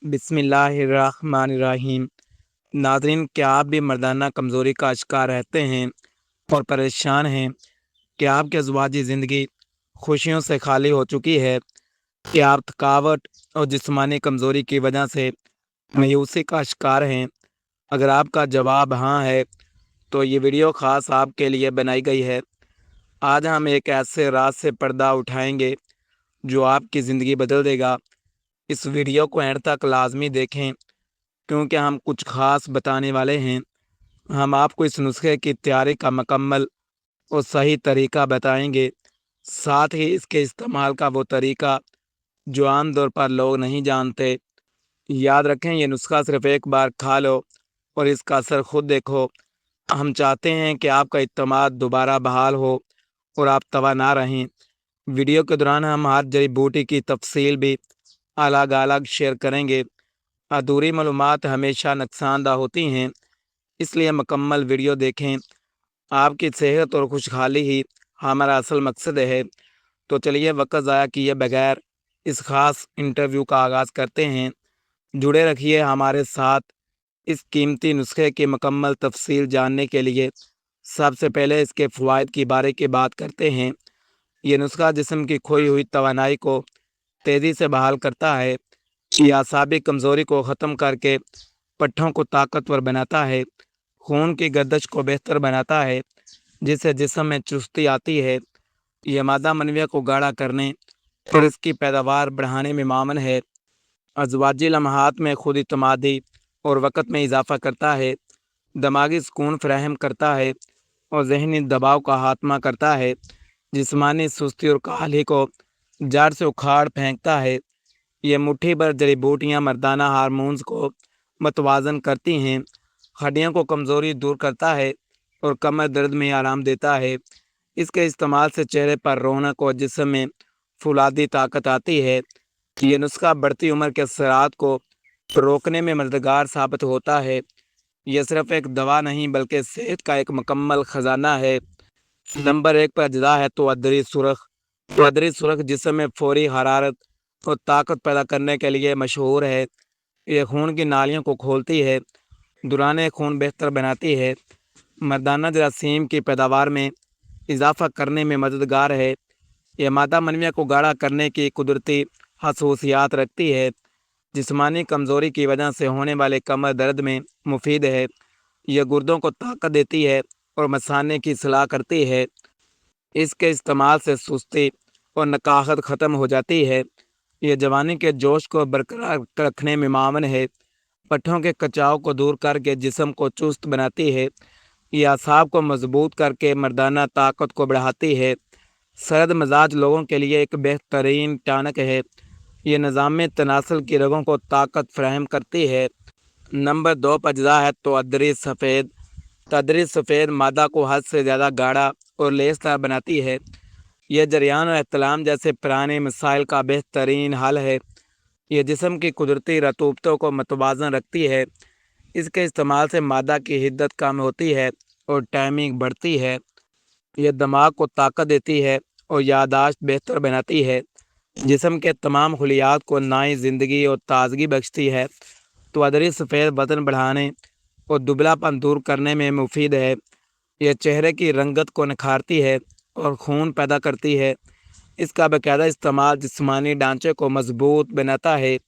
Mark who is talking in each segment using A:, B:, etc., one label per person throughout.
A: बिस्मिल्लाहिर्रहमानिर्रहीम। नाज़रीन, क्या आप भी मर्दाना कमज़ोरी का शिकार रहते हैं और परेशान हैं? क्या आपकी अज़वाजी ज़िंदगी खुशियों से खाली हो चुकी है? क्या आप थकावट और जिस्मानी कमज़ोरी की वजह से मायूसी का शिकार हैं? अगर आपका जवाब हाँ है, तो ये वीडियो ख़ास आपके लिए बनाई गई है। आज हम एक ऐसे राज से पर्दा उठाएंगे जो आपकी ज़िंदगी बदल देगा। इस वीडियो को एंड तक लाजमी देखें, क्योंकि हम कुछ ख़ास बताने वाले हैं। हम आपको इस नुस्खे की तैयारी का मुकम्मल और सही तरीका बताएंगे, साथ ही इसके इस्तेमाल का वो तरीका जो आम तौर पर लोग नहीं जानते। याद रखें, ये नुस्खा सिर्फ एक बार खा लो और इसका असर खुद देखो। हम चाहते हैं कि आपका इत्मीनान दोबारा बहाल हो और आप तबाह ना रहें। वीडियो के दौरान हम हर जड़ी बूटी की तफसील भी अलग अलग शेयर करेंगे। अधूरी मालूमात हमेशा नुकसानदा होती हैं, इसलिए मुकम्मल वीडियो देखें। आपकी सेहत और खुशहाली ही हमारा असल मकसद है। तो चलिए वक्त ज़ाया किए बगैर इस ख़ास इंटरव्यू का आगाज़ करते हैं। जुड़े रखिए हमारे साथ। इस कीमती नुस्खे की मुकम्मल तफसील जानने के लिए सबसे पहले इसके फ़वाइद के बारे की बात करते हैं। ये नुस्खा जिस्म की खोई हुई तवानाई को तेज़ी से बहाल करता है। ये आसाबी कमज़ोरी को ख़त्म करके पट्ठों को ताकतवर बनाता है। खून की गर्दश को बेहतर बनाता है, जिससे जिस्म में चुस्ती आती है। यह मादा मनविया को गाढ़ा करने और इसकी पैदावार बढ़ाने में मामन है। अज़वाजी लम्हात में खुद इत्मीनान और वक़्त में इजाफ़ा करता है। दिमागी सुकून फराहम करता है और ज़हनी दबाव का खात्मा करता है। जिस्मानी सुस्ती और काहली को जड़ से उखाड़ फेंकता है। ये मुट्ठी भर जड़ी बूटियाँ मर्दाना हार्मोन्स को मतवाज़न करती हैं, हड्डियों को कमज़ोरी दूर करता है और कमर दर्द में आराम देता है। इसके इस्तेमाल से चेहरे पर रौनक और जिस्म में फौलादी ताकत आती है। ये नुस्खा बढ़ती उम्र के असरात को रोकने में मददगार साबित होता है। यह सिर्फ एक दवा नहीं, बल्कि सेहत का एक मुकम्मल ख़जाना है। नंबर 1 पर अजला है तो अदरी सुरख। तो अदरी सुरख जिस्म में फौरी हरारत और ताकत पैदा करने के लिए मशहूर है। यह खून की नालियों को खोलती है, दौरान खून बेहतर बनाती है, मर्दाना जरासीम की पैदावार में इजाफ़ा करने में मददगार है। यह मादा मनविया को गाढ़ा करने की कुदरती खसूसियात रखती है। जिस्मानी कमज़ोरी की वजह से होने वाले कमर दर्द में मुफीद है। यह गुर्दों को ताकत देती है और मसाने की सलाह करती है। इसके इस्तेमाल से सुस्ती और नकाहत ख़त्म हो जाती है। यह जवानी के जोश को बरकरार रखने में मावन है। पट्ठों के कचाव को दूर करके जिस्म को चुस्त बनाती है। यह असाब को मजबूत करके मर्दाना ताकत को बढ़ाती है। सर्द मजाज लोगों के लिए एक बेहतरीन टानक है। ये निज़ाम तनासल की रगों को ताकत फराहम करती है। नंबर 2 पर अज्जा है तो अदरी सफ़ेद। तदरी सफ़ेद मादा को हद से ज़्यादा गाढ़ा और लेसदार बनाती है। यह जरियान और एहतलाम जैसे पुराने मसाइल का बेहतरीन हल है। यह जिस्म की कुदरती रतूबतों को मतवाज़न रखती है। इसके इस्तेमाल से मादा की हिद्दत कम होती है और टाइमिंग बढ़ती है। यह दिमाग को ताकत देती है और याददाश्त बेहतर बनाती है। जिस्म के तमाम खलियात को नई ज़िंदगी और ताजगी बख्शती है। तो अदरी सफ़ेद वज़न बढ़ाने और दुबलापन दूर करने में मुफीद है। यह चेहरे की रंगत को निखारती है और खून पैदा करती है। इसका बाकायदा इस्तेमाल जिस्मानी ढांचे को मजबूत बनाता है।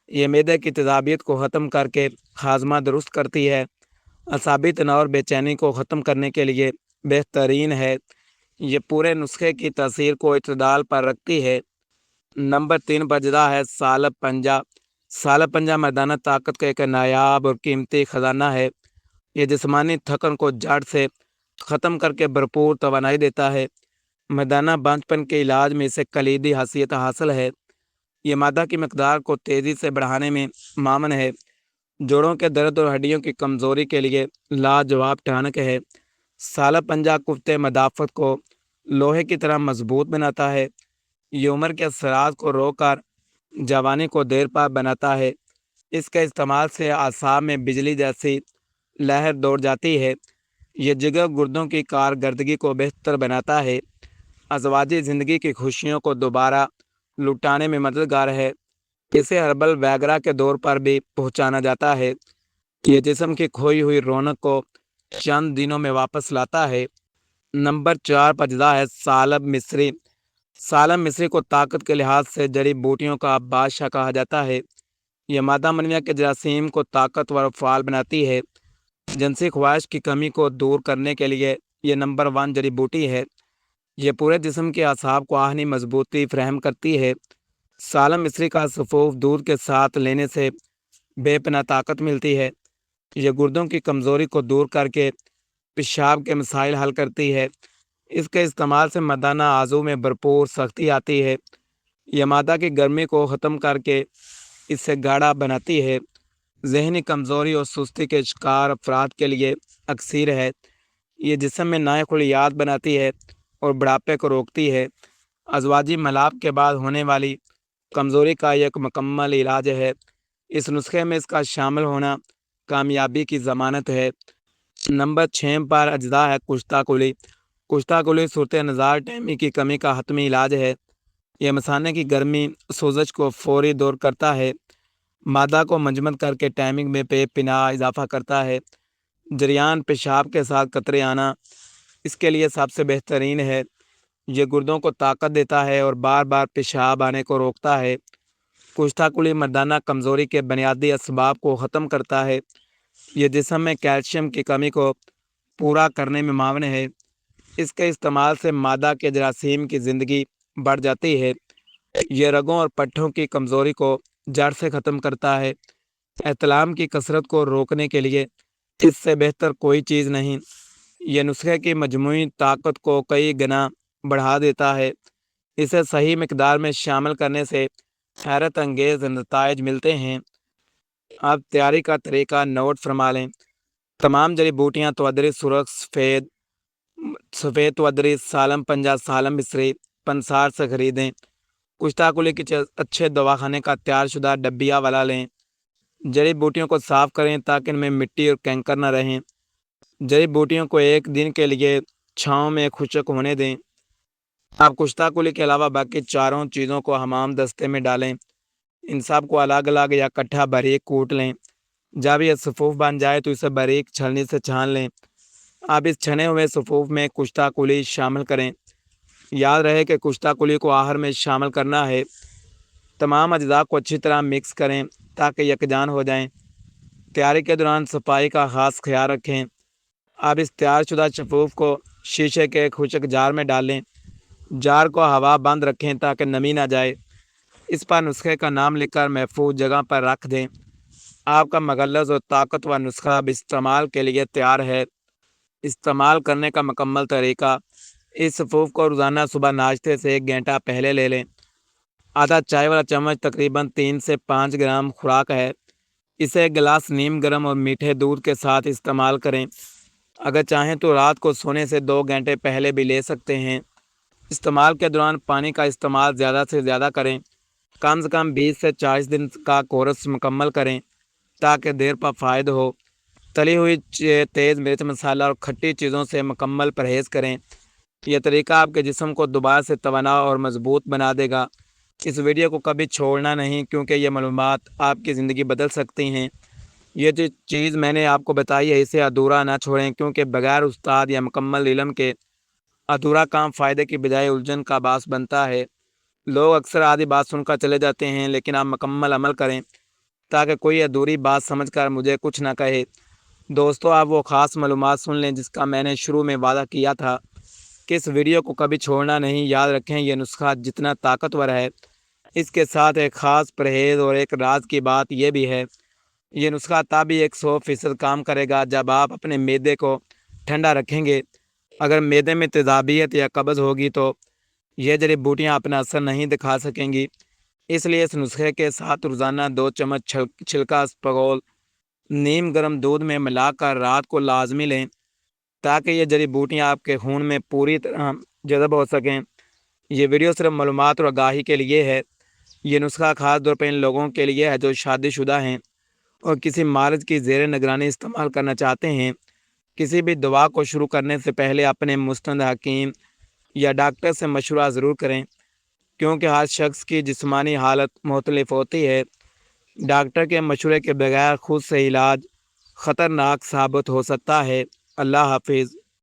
A: ये मैदे की तेज़ाबियत को ख़त्म करके हाजमा दुरुस्त करती है। असाबी तनाव और बेचैनी को ख़त्म करने के लिए बेहतरीन है। ये पूरे नुस्खे की तासीर को इतदाल पर रखती है। नंबर 3 पर अज्जा है सालब पंजा। सालब पंजा मर्दाना ताकत का एक नायाब और कीमती ख़जाना है। यह जिस्मानी थकन को जड़ से ख़त्म करके भरपूर तवानाई देता है। मर्दाना बांझपन के इलाज में इसे कलीदी हैसियत हासिल है। ये मादा की मकदार को तेज़ी से बढ़ाने में मामन है। जोड़ों के दर्द और हड्डियों की कमज़ोरी के लिए लाजवाब टानक है। सालब पंजा कुफ्ते मदाफ़त को लोहे की तरह मजबूत बनाता है। ये उम्र के असरात को रोककर जवानी को देर पा बनाता है। इसके इस्तेमाल से आसाब में बिजली जैसी लहर दौड़ जाती है। ये जिगर गुर्दों की कारकर्दगी को बेहतर बनाता है। अज़वाजी ज़िंदगी की खुशियों को दोबारा लुटाने में मददगार है। इसे हर्बल वैगरा के दौर पर भी पहुंचाना जाता है। ये जिस्म की खोई हुई रौनक को चंद दिनों में वापस लाता है। नंबर 4 पर अजदा है सालब मिस्री। सालब मिस्री को ताकत के लिहाज से जड़ी बूटियों का बादशाह कहा जाता है। यह मादा मनविया के जरासीम को ताकतवर और फाल बनाती है। जिनसी ख्वाहिश की कमी को दूर करने के लिए ये नंबर 1 जड़ी बूटी है। यह पूरे जिस्म के असाब को आहनी मजबूती फ्राहम करती है। सालम मिस्री का सफूफ दूध के साथ लेने से बेपनाह ताकत मिलती है। यह गुर्दों की कमज़ोरी को दूर करके पेशाब के मसाइल हल करती है। इसके इस्तेमाल से मर्दाना आज़ू में भरपूर सख्ती आती है। यह मादा की गर्मी को ख़त्म करके इससे गाढ़ा बनाती है। जहनी कमज़ोरी और सुस्ती के शिकार अफराद के लिए अक्सर है। ये जिस्म में नए खुलियात बनाती है और बुढ़ापे को रोकती है। अज़वाजी मलाप के बाद होने वाली कमज़ोरी का एक मुकम्मल इलाज है। इस नुस्खे में इसका शामिल होना कामयाबी की ज़मानत है। नंबर 6 पर अजदा है कुश्ता कुली। कुश्ता कुली सूरत नज़ार टहमी की कमी का हतमी इलाज है। यह मसाने की गर्मी सोजश को फौरी दूर करता है। मादा को मंजमद करके टाइमिंग में बेपनाह इजाफा करता है। जरियान पेशाब के साथ कतरे आना इसके लिए सबसे बेहतरीन है। ये गुर्दों को ताकत देता है और बार बार पेशाब आने को रोकता है। कुश्ता कुली मर्दाना कमज़ोरी के बुनियादी असबाब को ख़त्म करता है। ये जिस्म में कैल्शियम की कमी को पूरा करने में मावन है। इसके इस्तेमाल से मादा के जरासीम की ज़िंदगी बढ़ जाती है। यह रगों और पट्ठों की कमज़ोरी को जड़ से ख़त्म करता है। एहतलाम की कसरत को रोकने के लिए इससे बेहतर कोई चीज़ नहीं। यह नुस्खे की मजमूई ताकत को कई गुना बढ़ा देता है। इसे सही मिकदार में शामिल करने से हैरत अंगेज़ नताइज मिलते हैं। अब तैयारी का तरीका नोट फरमा लें। तमाम जड़ी बूटियाँ तवदरी सुरख सफ़ेद तवदरी सालम पंजा सालम मिस्री पंसार से ख़रीदें। कुश्ता कुली के अच्छे दवाखाने का तैयार शुदा डब्बिया वाला लें। जड़ी बूटियों को साफ़ करें ताकि इनमें मिट्टी और कैंकर न रहें। जड़ी बूटियों को एक दिन के लिए छाँव में खुश्क होने दें। आप कुश्ता कुली के अलावा बाकी चारों चीज़ों को हमाम दस्ते में डालें। इन सब को अलग अलग या इकट्ठा बारीक कूट लें। जब यह सफूफ बन जाए तो इसे बारीक छलनी से छान लें। आप इस छने हुए सफूफ में कुश्ता कुली शामिल करें। याद रहे कि कुश्ता कुली को आहार में शामिल करना है। तमाम अज्जा को अच्छी तरह मिक्स करें ताकि यकजान हो जाएं। तैयारी के दौरान सफाई का ख़ास ख्याल रखें। आप इस तैयार शुदा सफूफ को शीशे के खुश्क जार में डालें। जार को हवा बंद रखें ताकि नमी ना जाए। इस पर नुस्खे का नाम लिखकर महफूज जगह पर रख दें। आपका मगलज़ और ताकतवर नुस्खा अब इस्तेमाल के लिए तैयार है। इस्तेमाल करने का मुकम्मल तरीका। इस सफूफ को रोज़ाना सुबह नाश्ते से 1 घंटा पहले ले लें। आधा चाय वाला चम्मच तकरीबन 3 से 5 ग्राम खुराक है। इसे 1 गिलास नीम गर्म और मीठे दूध के साथ इस्तेमाल करें। अगर चाहें तो रात को सोने से 2 घंटे पहले भी ले सकते हैं। इस्तेमाल के दौरान पानी का इस्तेमाल ज़्यादा से ज़्यादा करें। कम से कम 20 से 40 दिन का कोर्स मुकम्मल करें ताकि देर पर फ़ायदा हो। तली हुई तेज़ मिर्च मसाला और खट्टी चीज़ों से मुकम्मल परहेज़ करें। यह तरीका आपके जिस्म को दोबारा से तवाना और मजबूत बना देगा। इस वीडियो को कभी छोड़ना नहीं क्योंकि ये मालूमात आपकी ज़िंदगी बदल सकती हैं। ये जो चीज़ मैंने आपको बताई है इसे अधूरा ना छोड़ें क्योंकि बगैर उस्ताद या मुकम्मल इल्म के अधूरा काम फ़ायदे की बजाय उलझन का बास बनता है। लोग अक्सर आधी बात सुनकर चले जाते हैं लेकिन आप मुकम्मल अमल करें ताकि कोई अधूरी बात समझकर मुझे कुछ ना कहे। दोस्तों, आप वो ख़ास मालूमात सुन लें जिसका मैंने शुरू में वादा किया था कि इस वीडियो को कभी छोड़ना नहीं। याद रखें, यह नुस्खा जितना ताकतवर है इसके साथ एक ख़ास परहेज़ और एक राज की बात यह भी है, ये नुस्खा तभी 100% काम करेगा जब आप अपने मैदे को ठंडा रखेंगे। अगर मैदे में तेज़ाबियत या कब्ज़ होगी तो ये जड़ी बूटियाँ अपना असर नहीं दिखा सकेंगी। इसलिए इस नुस्खे के साथ रोज़ाना 2 चम्मच छिलका अस्पगोल नीम गर्म दूध में मिलाकर रात को लाजमी लें ताकि ये जड़ी बूटियाँ आपके खून में पूरी तरह जज़ब हो सकें। ये वीडियो सिर्फ मालूमात और आगाही के लिए है। ये नुस्खा ख़ास तौर पर इन लोगों के लिए है जो शादीशुदा हैं और किसी मारिज की ज़ेर निगरानी इस्तेमाल करना चाहते हैं। किसी भी दवा को शुरू करने से पहले अपने मुस्तंद हकीम या डॉक्टर से मशवरा ज़रूर करें। کیونکہ ہر شخص کی جسمانی حالت مختلف ہوتی ہے۔ ڈاکٹر کے مشورے کے بغیر خود سے علاج خطرناک ثابت ہو سکتا ہے۔ اللہ حافظ۔